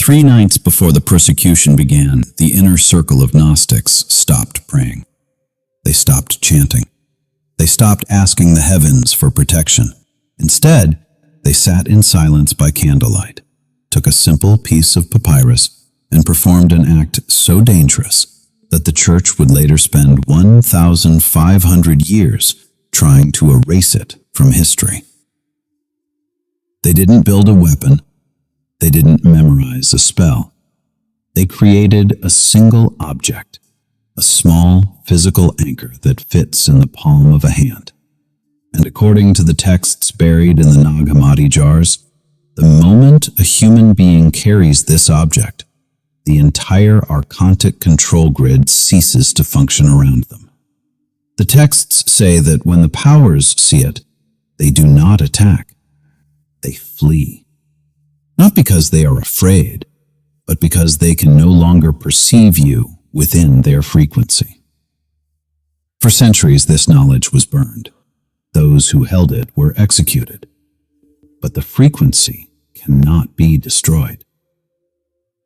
3 nights before the persecution began, the inner circle of Gnostics stopped praying. They stopped chanting. They stopped asking the heavens for protection. Instead, they sat in silence by candlelight, took a simple piece of papyrus, and performed an act so dangerous that the church would later spend 1,500 years trying to erase it from history. They didn't build a weapon. They didn't memorize a spell. They created a single object, a small physical anchor that fits in the palm of a hand. And according to the texts buried in the Nag Hammadi jars, the moment a human being carries this object, the entire archontic control grid ceases to function around them. The texts say that when the powers see it, they do not attack. They flee. Not because they are afraid, but because they can no longer perceive you within their frequency. For centuries, this knowledge was burned. Those who held it were executed. But the frequency cannot be destroyed.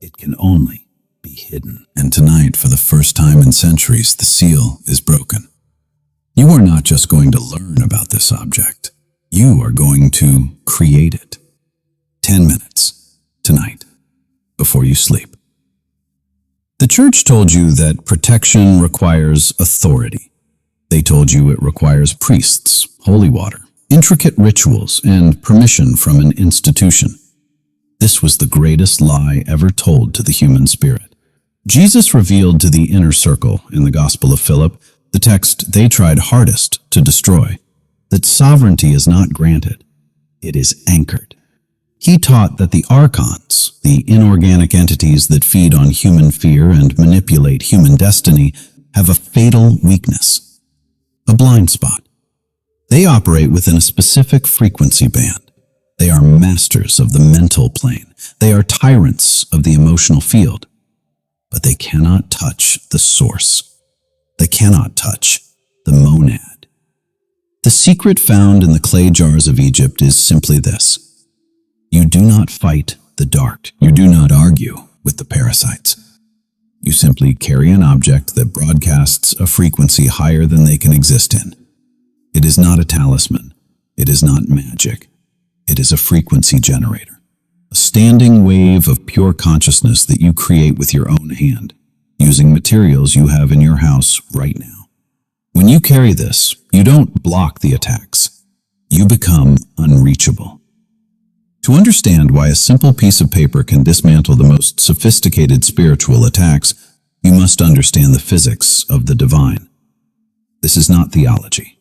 It can only be hidden. And tonight, for the first time in centuries, the seal is broken. You are not just going to learn about this object. You are going to create it. 10 minutes tonight before you sleep. The church told you that protection requires authority. They told you it requires priests, holy water, intricate rituals, and permission from an institution. This was the greatest lie ever told to the human spirit. Jesus revealed to the inner circle in the Gospel of Philip, the text they tried hardest to destroy, that sovereignty is not granted, it is anchored. He taught that the Archons, the inorganic entities that feed on human fear and manipulate human destiny, have a fatal weakness, a blind spot. They operate within a specific frequency band. They are masters of the mental plane. They are tyrants of the emotional field. But they cannot touch the source. They cannot touch the monad. The secret found in the clay jars of Egypt is simply this. You do not fight the dark. You do not argue with the parasites. You simply carry an object that broadcasts a frequency higher than they can exist in. It is not a talisman. It is not magic. It is a frequency generator, a standing wave of pure consciousness that you create with your own hand, using materials you have in your house right now. When you carry this, you don't block the attacks. You become unreachable. To understand why a simple piece of paper can dismantle the most sophisticated spiritual attacks, you must understand the physics of the divine. This is not theology.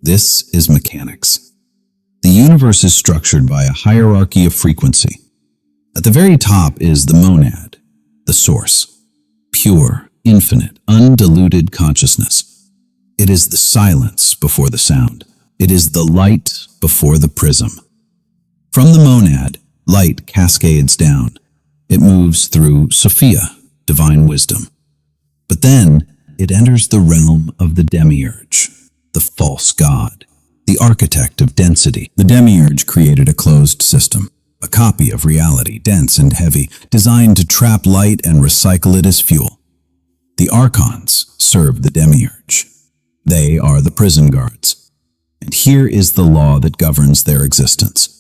This is mechanics. The universe is structured by a hierarchy of frequency. At the very top is the monad, the source, pure, infinite, undiluted consciousness. It is the silence before the sound. It is the light before the prism. From the monad, light cascades down. It moves through Sophia, divine wisdom. But then it enters the realm of the demiurge, the false god, the architect of density. The demiurge created a closed system, a copy of reality, dense and heavy, designed to trap light and recycle it as fuel. The Archons serve the demiurge. They are the prison guards. And here is the law that governs their existence.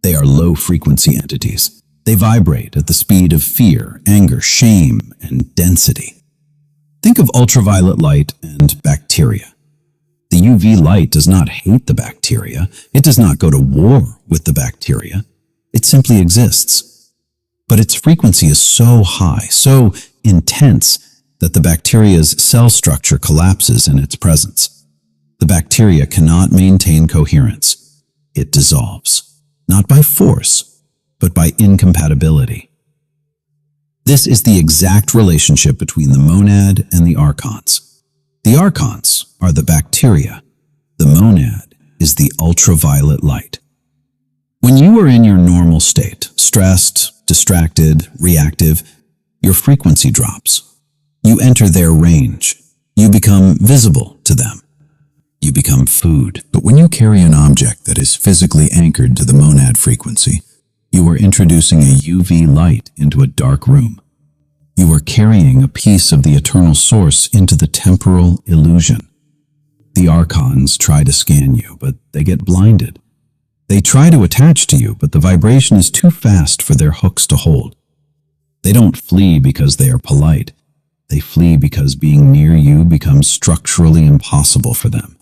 They are low-frequency entities. They vibrate at the speed of fear, anger, shame, and density. Think of ultraviolet light and bacteria. The UV light does not hate the bacteria. It does not go to war with the bacteria. It simply exists. But its frequency is so high, so intense, that the bacteria's cell structure collapses in its presence. The bacteria cannot maintain coherence. It dissolves. Not by force, but by incompatibility. This is the exact relationship between the monad and the Archons. The Archons are the bacteria. The monad is the ultraviolet light. When you are in your normal state, stressed, distracted, reactive, your frequency drops. You enter their range. You become visible to them. You become food. But when you carry an object that is physically anchored to the monad frequency, You are introducing a UV light into a dark room. You are carrying a piece of the eternal source into the temporal illusion. The Archons try to scan you, but they get blinded. They try to attach to you, but the vibration is too fast for their hooks to hold. They don't flee because they are polite. They flee because being near you becomes structurally impossible for them.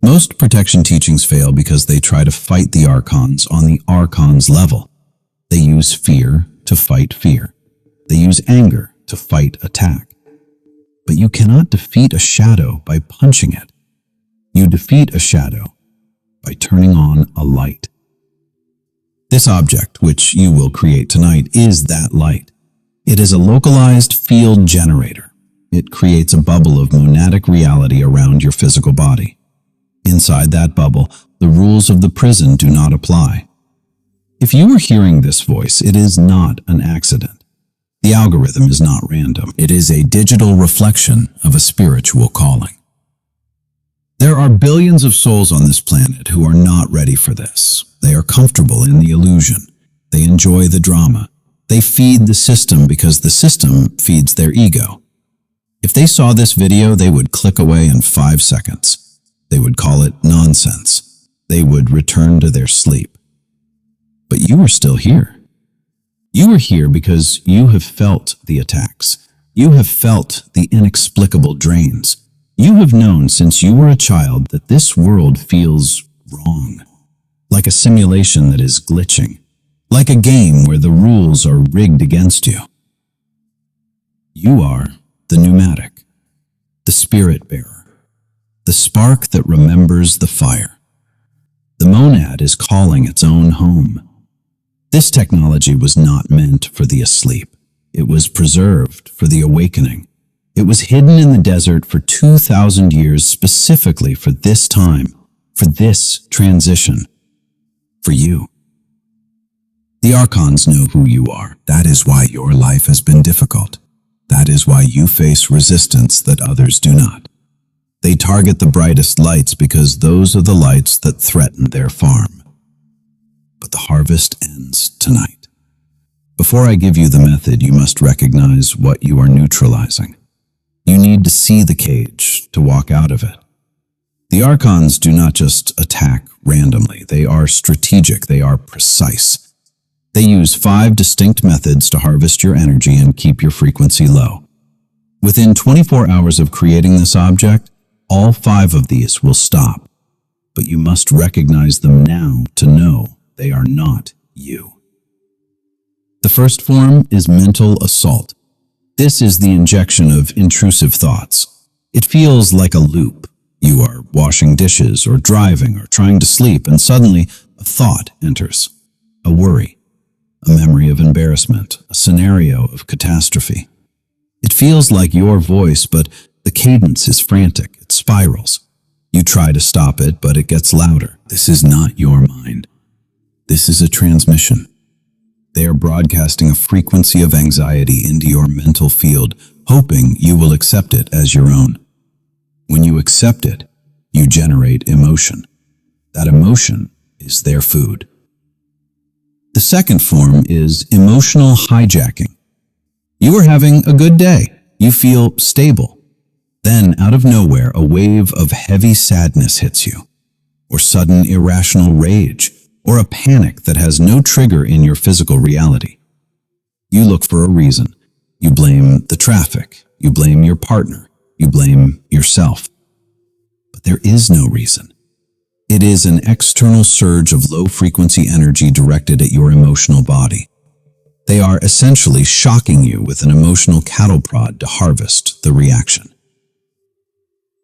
Most protection teachings fail because they try to fight the Archons on the Archons level. They use fear to fight fear. They use anger to fight attack. But you cannot defeat a shadow by punching it. You defeat a shadow by turning on a light. This object, which you will create tonight, is that light. It is a localized field generator. It creates a bubble of monadic reality around your physical body. Inside that bubble, the rules of the prison do not apply. If you are hearing this voice, it is not an accident. The algorithm is not random. It is a digital reflection of a spiritual calling. There are billions of souls on this planet who are not ready for this. They are comfortable in the illusion. They enjoy the drama. They feed the system because the system feeds their ego. If they saw this video, they would click away in 5 seconds. They would call it nonsense. They would return to their sleep. But you are still here. You are here because you have felt the attacks. You have felt the inexplicable drains. You have known since you were a child that this world feels wrong, like a simulation that is glitching, like a game where the rules are rigged against you. You are the pneumatic, the spirit bearer, the spark that remembers the fire. The monad is calling its own home. This technology was not meant for the asleep. It was preserved for the awakening. It was hidden in the desert for 2,000 years specifically for this time, for this transition, for you. The Archons know who you are. That is why your life has been difficult. That is why you face resistance that others do not. They target the brightest lights because those are the lights that threaten their farm. But the harvest ends tonight. Before I give you the method, you must recognize what you are neutralizing. You need to see the cage to walk out of it. The Archons do not just attack randomly. They are strategic. They are precise. They use 5 distinct methods to harvest your energy and keep your frequency low. Within 24 hours of creating this object, all 5 of these will stop. But you must recognize them now to know they are not you. The first form is mental assault. This is the injection of intrusive thoughts. It feels like a loop. You are washing dishes or driving or trying to sleep, and suddenly a thought enters. A worry, a memory of embarrassment, a scenario of catastrophe. It feels like your voice, but the cadence is frantic. It spirals. You try to stop it, but it gets louder. This is not your mind. This is a transmission. They are broadcasting a frequency of anxiety into your mental field, hoping you will accept it as your own. When you accept it, you generate emotion. That emotion is their food. The second form is emotional hijacking. You are having a good day. You feel stable. Then, out of nowhere, a wave of heavy sadness hits you, or sudden irrational rage, or a panic that has no trigger in your physical reality. You look for a reason. You blame the traffic. You blame your partner. You blame yourself. But there is no reason. It is an external surge of low-frequency energy directed at your emotional body. They are essentially shocking you with an emotional cattle prod to harvest the reaction.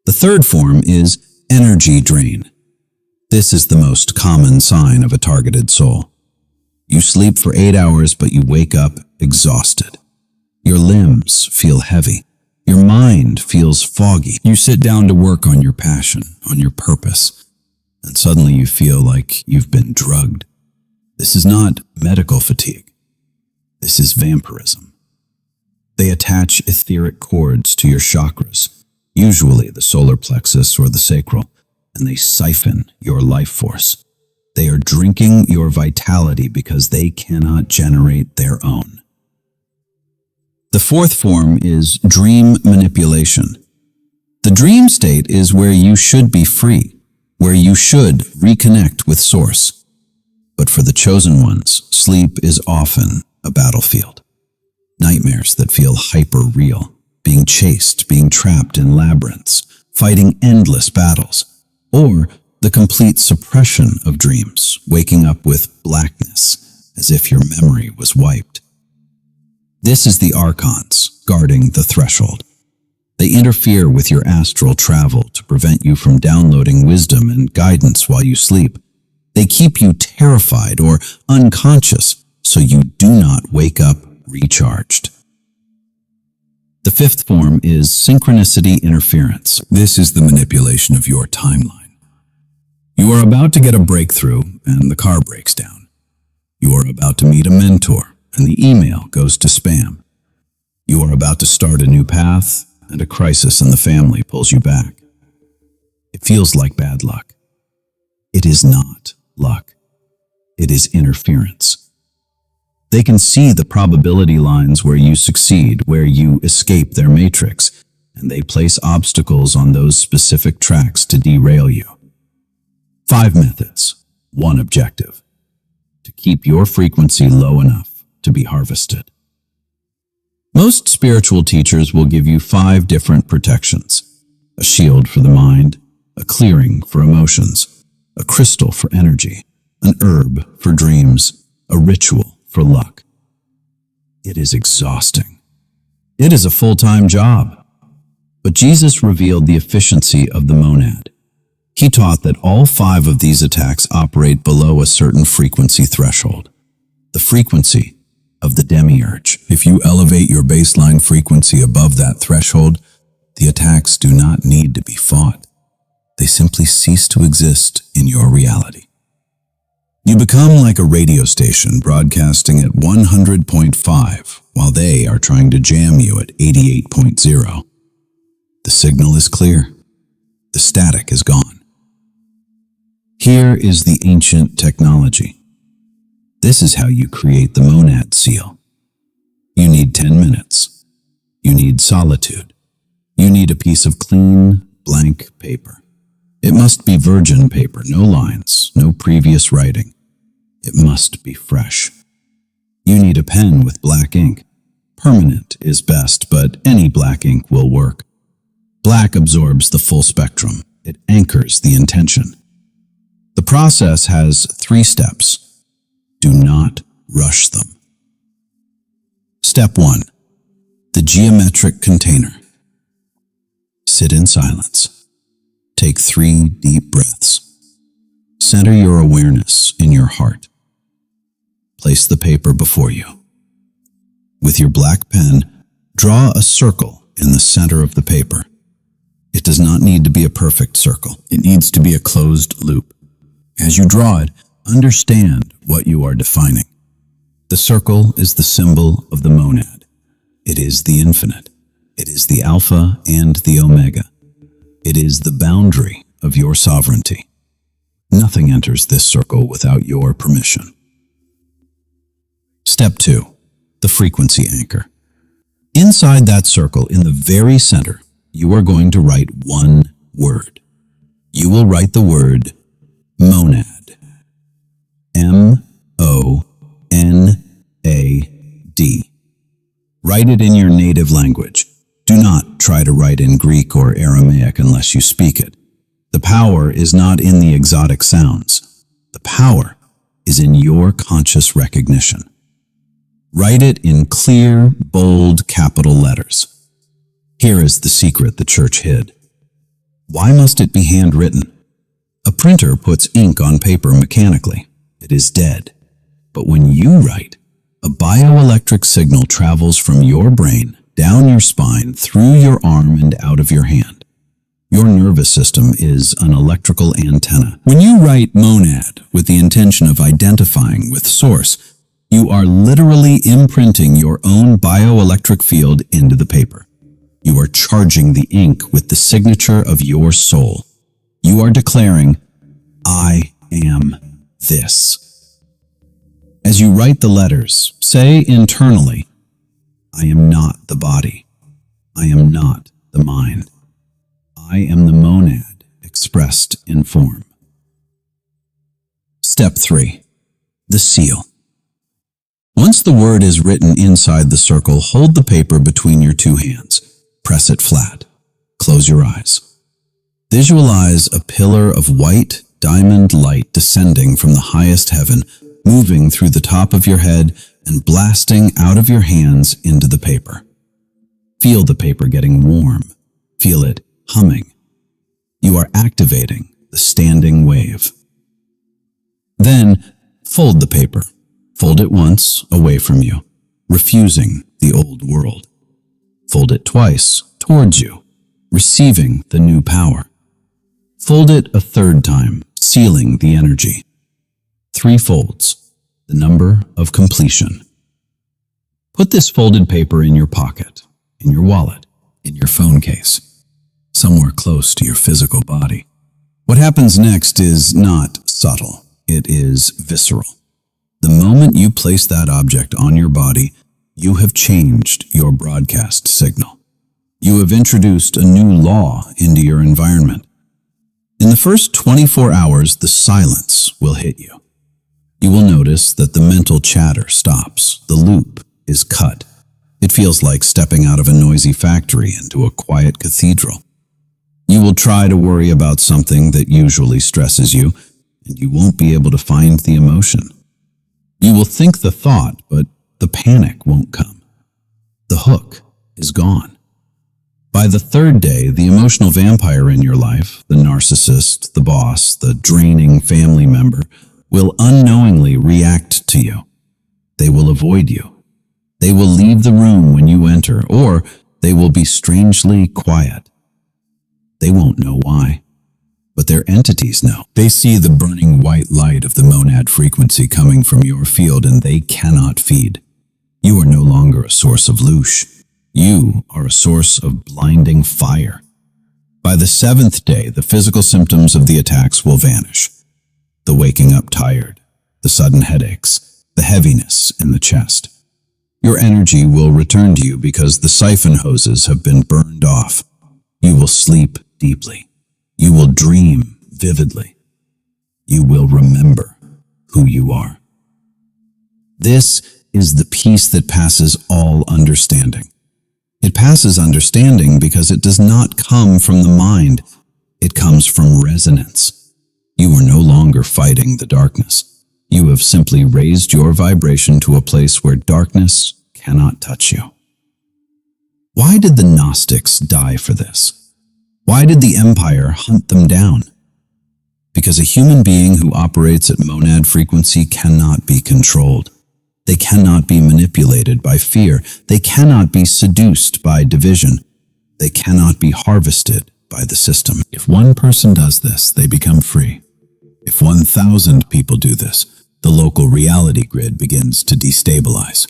The third form is energy drain. This is the most common sign of a targeted soul. You sleep for 8 hours, but you wake up exhausted. Your limbs feel heavy. Your mind feels foggy. You sit down to work on your passion, on your purpose, and suddenly you feel like you've been drugged. This is not medical fatigue. This is vampirism. They attach etheric cords to your chakras, usually the solar plexus or the sacral, and they siphon your life force. They are drinking your vitality because they cannot generate their own. The fourth form is dream manipulation. The dream state is where you should be free, where you should reconnect with Source. But for the chosen ones, sleep is often a battlefield. Nightmares that feel hyper-real, being chased, being trapped in labyrinths, fighting endless battles, or the complete suppression of dreams, waking up with blackness, as if your memory was wiped. This is the Archons, guarding the threshold. They interfere with your astral travel to prevent you from downloading wisdom and guidance while you sleep. They keep you terrified or unconscious so you do not wake up recharged. The fifth form is synchronicity interference. This is the manipulation of your timeline. You are about to get a breakthrough and the car breaks down. You are about to meet a mentor and the email goes to spam. You are about to start a new path and a crisis in the family pulls you back. It feels like bad luck. It is not luck. It is interference. They can see the probability lines where you succeed, where you escape their matrix, and they place obstacles on those specific tracks to derail you. 5 methods, 1 objective: to keep your frequency low enough to be harvested. Most spiritual teachers will give you 5 different protections: a shield for the mind, a clearing for emotions, a crystal for energy, an herb for dreams, a ritual for luck. It is exhausting. It is a full-time job. But Jesus revealed the efficiency of the monad. He taught that all 5 of these attacks operate below a certain frequency threshold, the frequency of the demiurge. If you elevate your baseline frequency above that threshold, the attacks do not need to be fought. They simply cease to exist in your reality. You become like a radio station broadcasting at 100.5 while they are trying to jam you at 88.0. The signal is clear. The static is gone. Here is the ancient technology. This is how you create the monad seal. You need 10 minutes. You need solitude. You need a piece of clean, blank paper. It must be virgin paper, no lines, no previous writing. It must be fresh. You need a pen with black ink. Permanent is best, but any black ink will work. Black absorbs the full spectrum. It anchors the intention. The process has 3 steps. Do not rush them. Step 1. The geometric container. Sit in silence. Take 3 deep breaths. Center your awareness in your heart. Place the paper before you. With your black pen, draw a circle in the center of the paper. It does not need to be a perfect circle. It needs to be a closed loop. As you draw it, understand what you are defining. The circle is the symbol of the monad. It is the infinite. It is the alpha and the omega. It is the boundary of your sovereignty. Nothing enters this circle without your permission. Step 2. The frequency anchor. Inside that circle, in the very center, you are going to write one word. You will write the word monad. M-O-N-A-D. Write it in your native language. Do not try to write in Greek or Aramaic unless you speak it. The power is not in the exotic sounds. The power is in your conscious recognition. Write it in clear, bold, capital letters. Here is the secret the church hid. Why must it be handwritten? A printer puts ink on paper mechanically. It is dead. But when you write, a bioelectric signal travels from your brain, down your spine, through your arm and out of your hand. Your nervous system is an electrical antenna. When you write monad with the intention of identifying with Source, you are literally imprinting your own bioelectric field into the paper. You are charging the ink with the signature of your soul. You are declaring, I am this. As you write the letters, say internally, I am not the body. I am not the mind. I am the monad expressed in form. Step 3. The seal. Once the word is written inside the circle, hold the paper between your two hands. Press it flat. Close your eyes. Visualize a pillar of white diamond light descending from the highest heaven, moving through the top of your head and blasting out of your hands into the paper. Feel the paper getting warm. Feel it humming. You are activating the standing wave. Then, fold the paper. Fold it once away from you, refusing the old world. Fold it twice towards you, receiving the new power. Fold it a third time, sealing the energy. 3 folds, the number of completion. Put this folded paper in your pocket, in your wallet, in your phone case, somewhere close to your physical body. What happens next is not subtle, it is visceral. The moment you place that object on your body, you have changed your broadcast signal. You have introduced a new law into your environment. In the first 24 hours, the silence will hit you. You will notice that the mental chatter stops. The loop is cut. It feels like stepping out of a noisy factory into a quiet cathedral. You will try to worry about something that usually stresses you, and you won't be able to find the emotion. You will think the thought, but the panic won't come. The hook is gone. By the 3rd day, the emotional vampire in your life, the narcissist, the boss, the draining family member, will unknowingly react to you. They will avoid you. They will leave the room when you enter, or they will be strangely quiet. They won't know why. But their entities know. They see the burning white light of the monad frequency coming from your field, and they cannot feed. You are no longer a source of loosh. You are a source of blinding fire. By the 7th day, the physical symptoms of the attacks will vanish. The waking up tired, the sudden headaches, the heaviness in the chest. Your energy will return to you because the siphon hoses have been burned off. You will sleep deeply. You will dream vividly. You will remember who you are. This is the peace that passes all understanding. It passes understanding because it does not come from the mind. It comes from resonance. You are no longer fighting the darkness. You have simply raised your vibration to a place where darkness cannot touch you. Why did the Gnostics die for this? Why did the Empire hunt them down? Because a human being who operates at monad frequency cannot be controlled. They cannot be manipulated by fear. They cannot be seduced by division. They cannot be harvested by the system. If one person does this, they become free. If 1,000 people do this, the local reality grid begins to destabilize.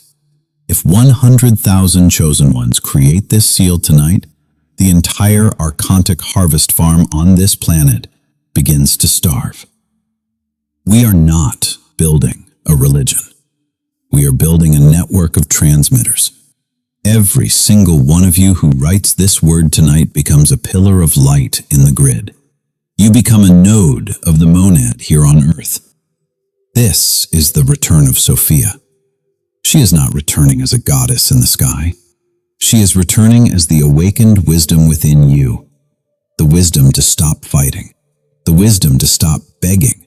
If 100,000 chosen ones create this seal tonight, the entire archontic harvest farm on this planet begins to starve. We are not building a religion. We are building a network of transmitters. Every single one of you who writes this word tonight becomes a pillar of light in the grid. You become a node of the monad here on Earth. This is the return of Sophia. She is not returning as a goddess in the sky. She is returning as the awakened wisdom within you, the wisdom to stop fighting, the wisdom to stop begging,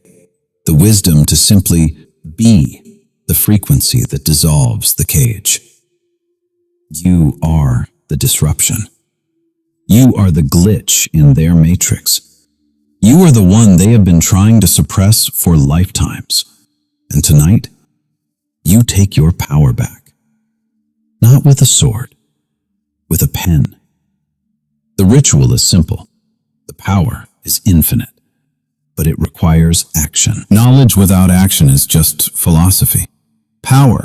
the wisdom to simply be the frequency that dissolves the cage. You are the disruption. You are the glitch in their matrix. You are the one they have been trying to suppress for lifetimes. And tonight, you take your power back. Not with a sword, with a pen. The ritual is simple. The power is infinite. But it requires action. Knowledge without action is just philosophy. Power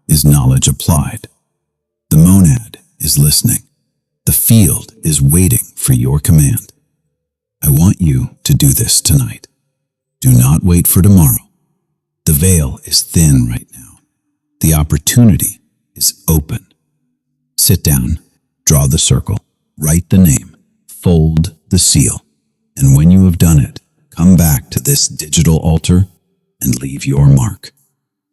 is knowledge applied. The monad is listening. The field is waiting for your command. I want you to do this tonight. Do not wait for tomorrow. The veil is thin right now. The opportunity is open. Sit down, draw the circle, write the name, fold the seal, and when you have done it, come back to this digital altar and leave your mark.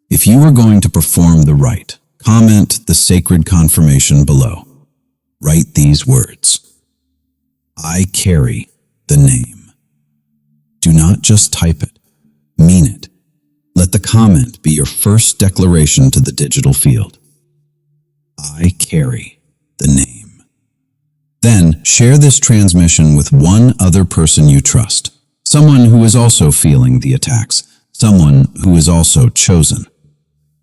If you are going to perform the rite, comment the sacred confirmation below. Write these words: I carry the name. Do not just type it, mean it. Let the comment be your first declaration to the digital field. I carry the name. Then share this transmission with one other person you trust, someone who is also feeling the attacks, someone who is also chosen.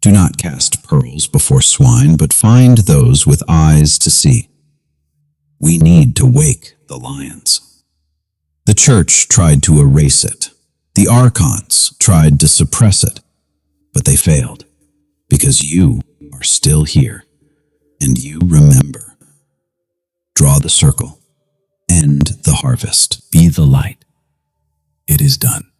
Do not cast pearls before swine, but find those with eyes to see. We need to wake the lions. The church tried to erase it. The Archons tried to suppress it, but they failed, because you are still here, and you remember. Draw the circle. End the harvest. Be the light. It is done.